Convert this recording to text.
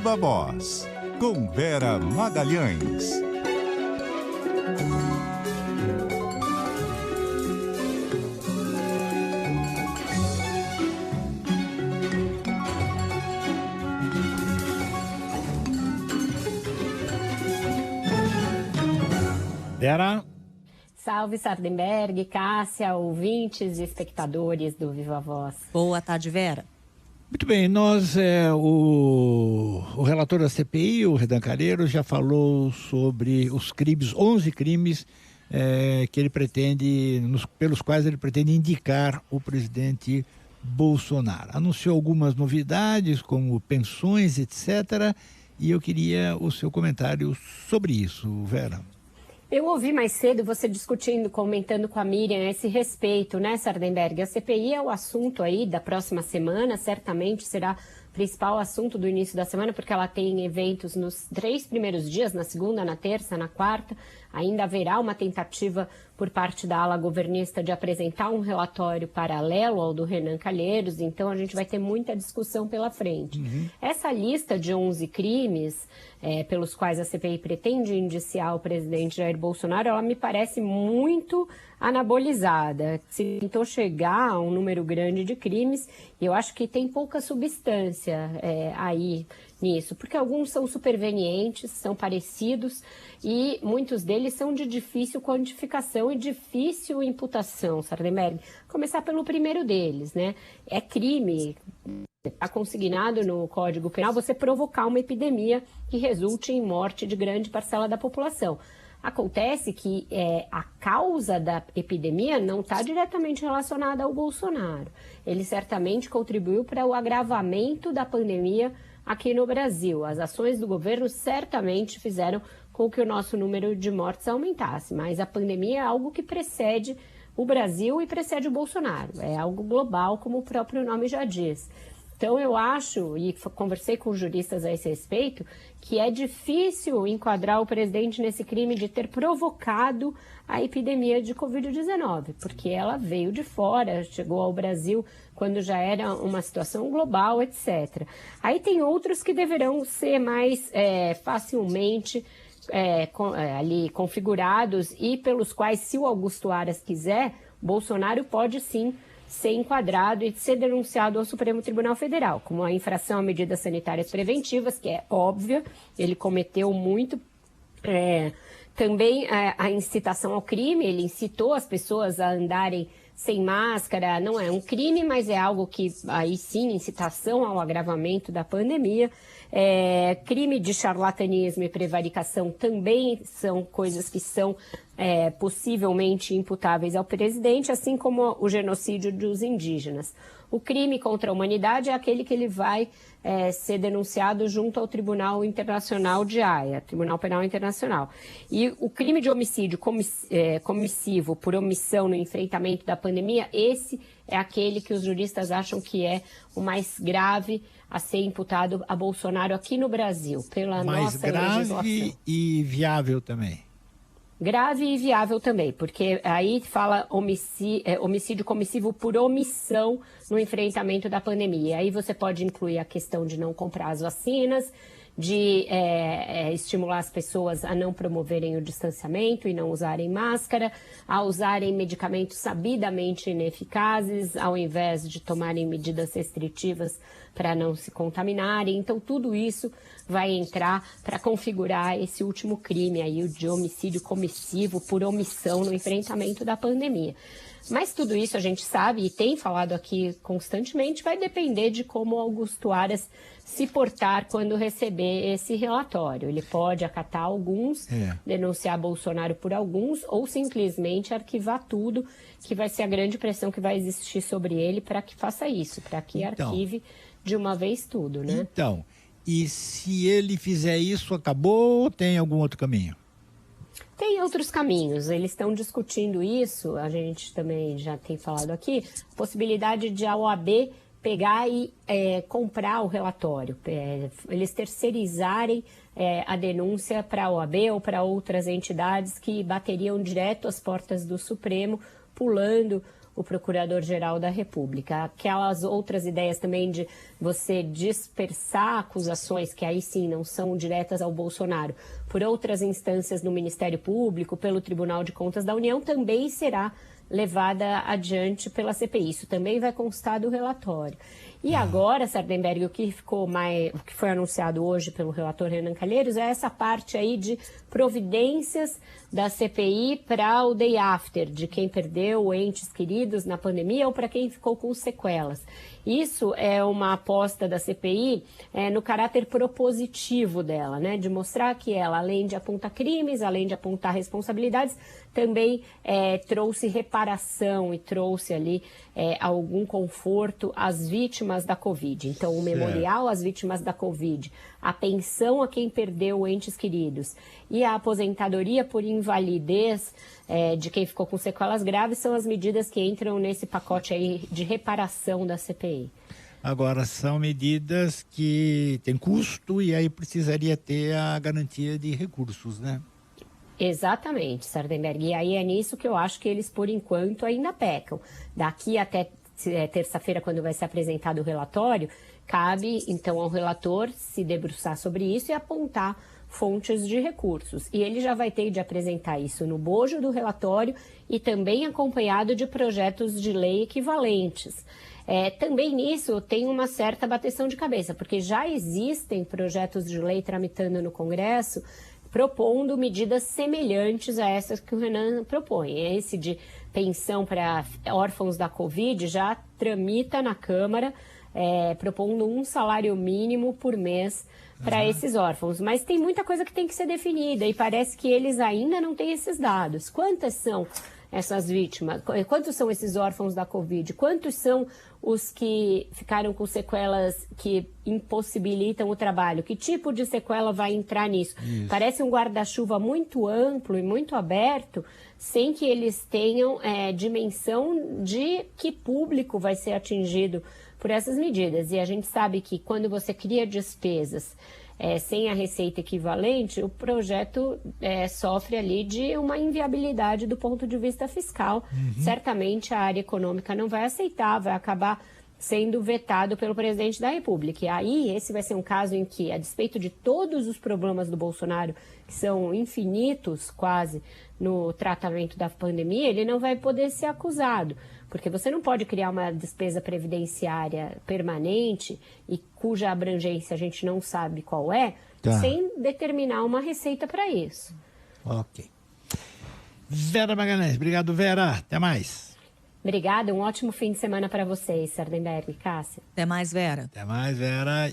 Viva Voz, com Vera Magalhães. Vera. Salve, Sardenberg, Cássia, ouvintes e espectadores do Viva Voz. Boa tarde, Vera. Muito bem, o relator da CPI, o Renan Calheiros, já falou sobre os crimes, 11 crimes que ele pretende, pelos quais ele pretende indicar o presidente Bolsonaro. Anunciou algumas novidades, como pensões, etc. E eu queria o seu comentário sobre isso, Vera. Eu ouvi mais cedo você discutindo, comentando com a Miriam a esse respeito, né, Sardenberg? A CPI é o assunto aí da próxima semana, certamente será o principal assunto do início da semana, porque ela tem eventos nos 3 primeiros dias, na segunda, na terça, na quarta. Ainda haverá uma tentativa por parte da ala governista de apresentar um relatório paralelo ao do Renan Calheiros, então a gente vai ter muita discussão pela frente. Essa lista de 11 crimes pelos quais a CPI pretende indiciar o presidente Jair Bolsonaro, ela me parece muito anabolizada. Se tentou chegar a um número grande de crimes, e eu acho que tem pouca substância aí nisso, porque alguns são supervenientes, são parecidos e muitos deles são de difícil quantificação e difícil imputação, Sardenberg. Começar pelo primeiro deles, né? É crime, está consignado no Código Penal, você provocar uma epidemia que resulte em morte de grande parcela da população. Acontece que a causa da epidemia não está diretamente relacionada ao Bolsonaro. Ele certamente contribuiu para o agravamento da pandemia aqui no Brasil. As ações do governo certamente fizeram com que o nosso número de mortes aumentasse, mas a pandemia é algo que precede o Brasil e precede o Bolsonaro. É algo global, como o próprio nome já diz. Então eu acho, e conversei com juristas a esse respeito, que é difícil enquadrar o presidente nesse crime de ter provocado a epidemia de Covid-19, porque ela veio de fora, chegou ao Brasil quando já era uma situação global, etc. Aí tem outros que deverão ser mais facilmente ali configurados e pelos quais, se o Augusto Aras quiser, Bolsonaro pode sim ser enquadrado e ser denunciado ao Supremo Tribunal Federal, como a infração a medidas sanitárias preventivas, que é óbvia, ele cometeu muito. Também a incitação ao crime, ele incitou as pessoas a andarem sem máscara, não é um crime, mas é algo que, aí sim, incitação ao agravamento da pandemia. Crime de charlatanismo e prevaricação também são coisas que são possivelmente imputáveis ao presidente, assim como o genocídio dos indígenas. O crime contra a humanidade é aquele que ele vai ser denunciado junto ao Tribunal Internacional de Haia, Tribunal Penal Internacional. E o crime de homicídio comissivo por omissão no enfrentamento da pandemia, esse é aquele que os juristas acham que é o mais grave a ser imputado a Bolsonaro aqui no Brasil, pela nossa legislação. Mais grave e viável também. Grave e viável também, porque aí fala homicídio comissivo por omissão no enfrentamento da pandemia. Aí você pode incluir a questão de não comprar as vacinas, de estimular as pessoas a não promoverem o distanciamento e não usarem máscara, a usarem medicamentos sabidamente ineficazes, ao invés de tomarem medidas restritivas para não se contaminarem. Então, tudo isso vai entrar para configurar esse último crime aí, o de homicídio comissivo por omissão no enfrentamento da pandemia. Mas tudo isso a gente sabe e tem falado aqui constantemente, vai depender de como Augusto Aras se portar quando receber esse relatório. Ele pode acatar alguns, denunciar Bolsonaro por alguns, ou simplesmente arquivar tudo, que vai ser a grande pressão que vai existir sobre ele para que faça isso, para que arquive de uma vez tudo, né? Então, e se ele fizer isso, acabou ou tem algum outro caminho? Tem outros caminhos, eles estão discutindo isso, a gente também já tem falado aqui, a possibilidade de a OAB pegar e comprar o relatório, eles terceirizarem a denúncia para a OAB ou para outras entidades que bateriam direto às portas do Supremo, pulando o Procurador-Geral da República. Aquelas outras ideias também de você dispersar acusações, que aí sim não são diretas ao Bolsonaro, por outras instâncias no Ministério Público, pelo Tribunal de Contas da União, também será levada adiante pela CPI. Isso também vai constar do relatório. E agora, Sardenberg, o que foi anunciado hoje pelo relator Renan Calheiros é essa parte aí de providências da CPI para o day after, de quem perdeu entes queridos na pandemia ou para quem ficou com sequelas. Isso é uma aposta da CPI no caráter propositivo dela, né? De mostrar que ela, além de apontar crimes, além de apontar responsabilidades, também trouxe reparação e trouxe ali algum conforto às vítimas da Covid. Então, o memorial às vítimas da Covid, a pensão a quem perdeu entes queridos e a aposentadoria por invalidez de quem ficou com sequelas graves são as medidas que entram nesse pacote aí de reparação da CPI. Agora, são medidas que têm custo e aí precisaria ter a garantia de recursos, né? Exatamente, Sardenberg. E aí é nisso que eu acho que eles, por enquanto, ainda pecam. Daqui até terça-feira, quando vai ser apresentado o relatório, cabe, então, ao relator se debruçar sobre isso e apontar fontes de recursos. E ele já vai ter de apresentar isso no bojo do relatório e também acompanhado de projetos de lei equivalentes. Também nisso tem uma certa bateção de cabeça, porque já existem projetos de lei tramitando no Congresso propondo medidas semelhantes a essas que o Renan propõe. Esse de pensão para órfãos da Covid já tramita na Câmara, propondo um salário mínimo por mês para esses órfãos. Mas tem muita coisa que tem que ser definida e parece que eles ainda não têm esses dados. Quantas são essas vítimas? Quantos são esses órfãos da Covid? Quantos são os que ficaram com sequelas que impossibilitam o trabalho? Que tipo de sequela vai entrar nisso? Isso. Parece um guarda-chuva muito amplo e muito aberto, sem que eles tenham dimensão de que público vai ser atingido por essas medidas. E a gente sabe que quando você cria despesas sem a receita equivalente, o projeto sofre ali de uma inviabilidade do ponto de vista fiscal. Certamente a área econômica não vai aceitar, vai acabar sendo vetado pelo presidente da República. E aí, esse vai ser um caso em que, a despeito de todos os problemas do Bolsonaro, que são infinitos quase no tratamento da pandemia, ele não vai poder ser acusado. Porque você não pode criar uma despesa previdenciária permanente e cuja abrangência a gente não sabe qual sem determinar uma receita para isso. Ok. Vera Magalhães, obrigado, Vera. Até mais. Obrigada, um ótimo fim de semana para vocês, Sardenberg e Cássia. Até mais, Vera. Até mais, Vera.